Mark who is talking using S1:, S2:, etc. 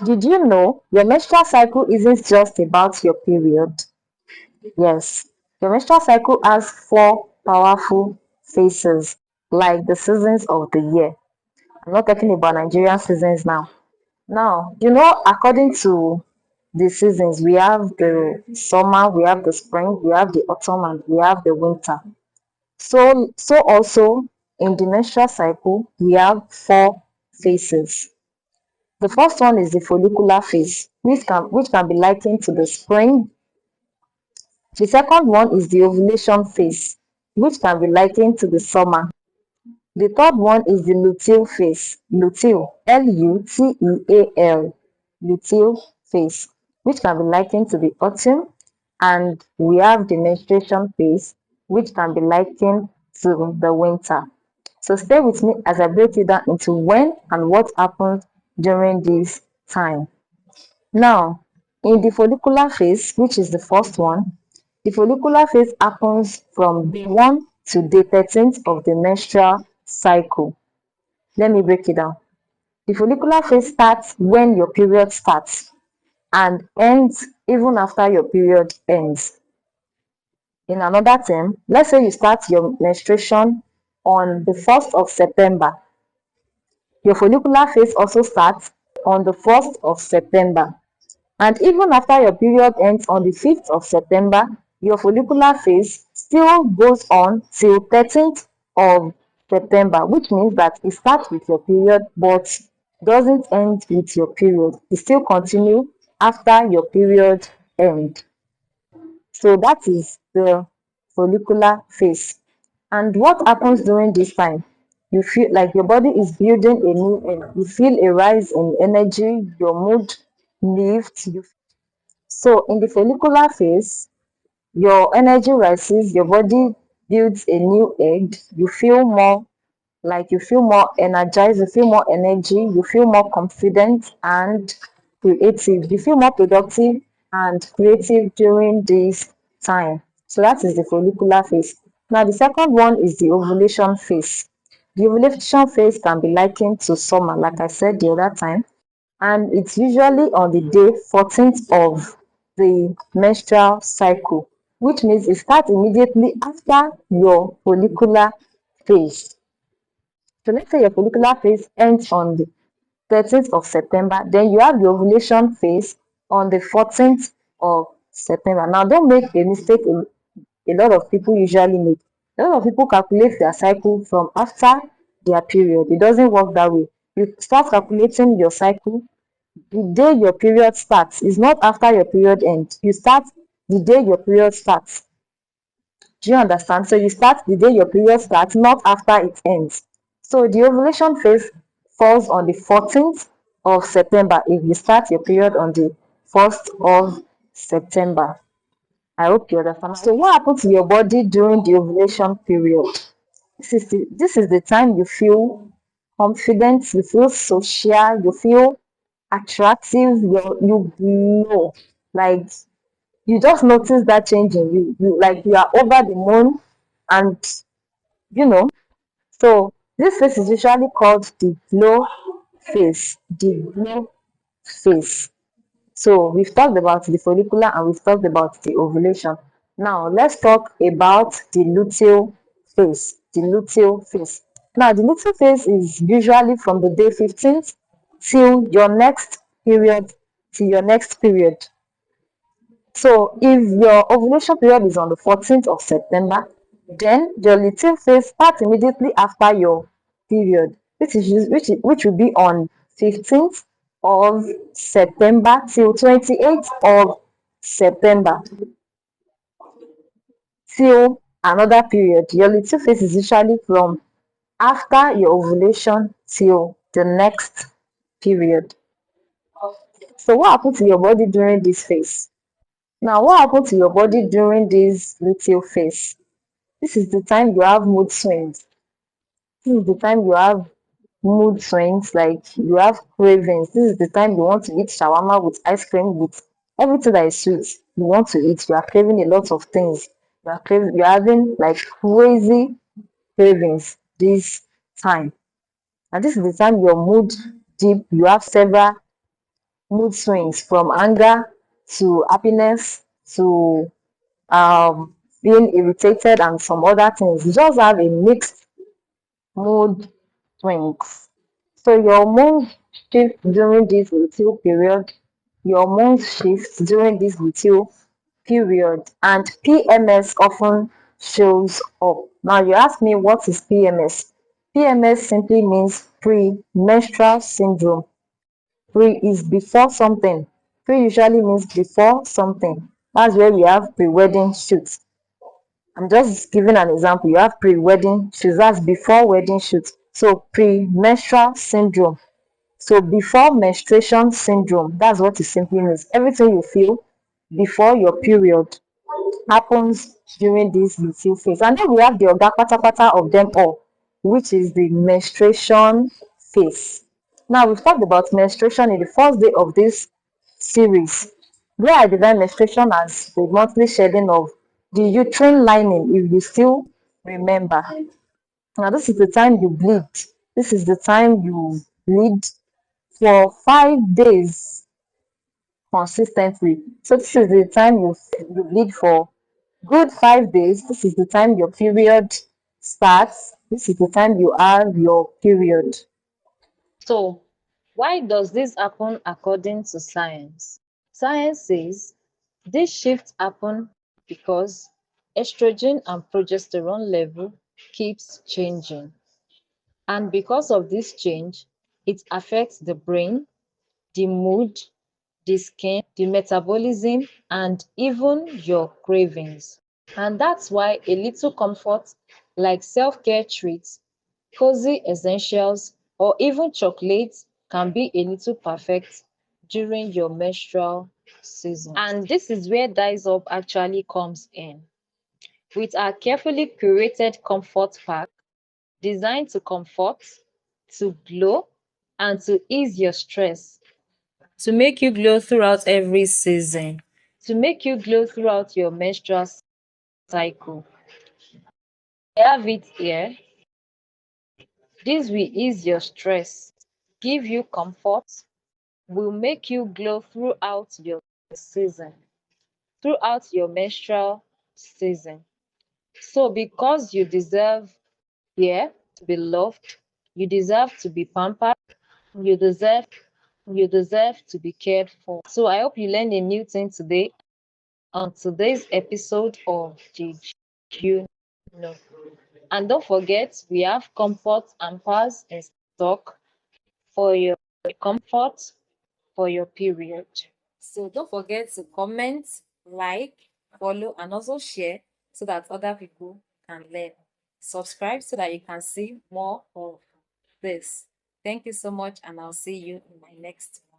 S1: Did you know your menstrual cycle isn't just about your period? Yes, your menstrual cycle has four powerful phases, like the seasons of the year. I'm not talking about Nigerian seasons now. Now, according to the seasons, we have the summer, we have the spring, we have the autumn, and we have the winter. So also in the menstrual cycle, we have four phases. The first one is the follicular phase, which can be likened to the spring. The second one is the ovulation phase, which can be likened to the summer. The third one is the luteal phase, luteal, Luteal, luteal phase, which can be likened to the autumn. And we have the menstruation phase, which can be likened to the winter. So stay with me as I break it down into when and what happens during this time. Now, in the follicular phase, which is the first one, the follicular phase happens from day 1 to day 13th of the menstrual cycle. Let me break it down. The follicular phase starts when your period starts and ends even after your period ends. In another term, let's say you start your menstruation on the 1st of September. Your follicular phase also starts on the 1st of September. And even after your period ends on the 5th of September, your follicular phase still goes on till 13th of September, which means that it starts with your period but doesn't end with your period. It still continue after your period end. So that is the follicular phase. And what happens during this time? You feel like your body is building a new, you feel a rise in energy, your mood lifts. So in the follicular phase, your energy rises, your body builds a new egg, you feel more energized, you feel more energy, you feel more confident and creative. You feel more productive and creative during this time. So that is the follicular phase. Now the second one is the ovulation phase. The ovulation phase can be likened to summer, like I said the other time, and it's usually on the day 14th of the menstrual cycle, which means it starts immediately after your follicular phase. So let's say your follicular phase ends on the 13th of September, then you have the ovulation phase on the 14th of September. Now, don't make a mistake a lot of people usually make. A lot of people calculate their cycle from after their period. It doesn't work that way. You start calculating your cycle the day your period starts. It's not after your period ends. You start the day your period starts. Do you understand? So you start the day your period starts, not after it ends. So the ovulation phase falls on the 14th of September if you start your period on the 1st of September. I hope you understand. So what happens to your body during the ovulation period? This is the time you feel confident, you feel social, you feel attractive, you glow. Like you just notice that change in you. You like you are over the moon and you know. So this phase is usually called the glow phase. The glow phase. So we've talked about the follicular and we've talked about the ovulation. Now let's talk about the luteal phase. The luteal phase. Now the luteal phase is usually from the day 15th till your next period, till your next period. So if your ovulation period is on the 14th of September, then your luteal phase starts immediately after your period, which will be on 15th of September till 28th of September till another period. Your luteal phase is usually from after your ovulation till the next period. So what happens to your body during this phase? Now, what happens to your body during this luteal phase? This is the time you have mood swings. This is the time you have mood swings, like you have cravings. This is the time you want to eat shawarma with ice cream, with everything that is sweet. You want to eat. You are craving a lot of things. You're having like crazy cravings this time. And this is the time your mood dip. You have several mood swings from anger to happiness to being irritated and some other things. You just have a mixed mood swings. So your hormones shift during this luteal period. Your hormones shift during this luteal period, and PMS often shows up. Now you ask me, what is PMS? PMS simply means premenstrual syndrome. Pre is before something. Pre usually means before something. That's where we have pre-wedding shoots. I'm just giving an example. You have pre-wedding shoots, that's before wedding shoots. So premenstrual syndrome. So before menstruation syndrome, that's what it simply means. Everything you feel before your period happens during this luteal phase. And then we have the oga patapata of them all, which is the menstruation phase. Now we've talked about menstruation in the first day of this series, where I define menstruation as the monthly shedding of the uterine lining, if you still remember. Now this is the time you bleed. This is the time you bleed for 5 days consistently. So this is the time you bleed for good 5 days. This is the time your period starts. This is the time you have your period.
S2: So, why does this happen according to science? Science says this shift happen because estrogen and progesterone level keeps changing. And because of this change, it affects the brain, the mood, the skin, the metabolism, and even your cravings. And that's why a little comfort like self-care treats, cozy essentials, or even chocolates can be a little perfect during your menstrual season. And this is where Dicehub actually comes in. With our carefully curated comfort pack designed to comfort, to glow, and to ease your stress, to make you glow throughout every season, to make you glow throughout your menstrual cycle. I have it here. This will ease your stress, give you comfort, will make you glow throughout your season, throughout your menstrual season. So, because you deserve care, to be loved, you deserve to be pampered, you deserve you deserve to be cared for. So, I hope you learned a new thing today on today's episode of Did You Know? And don't forget, we have comfort and pass in stock for your comfort for your period. So don't forget to comment, like, follow, and also share so that other people can learn. Subscribe so that you can see more of this. Thank you so much, and I'll see you in my next one.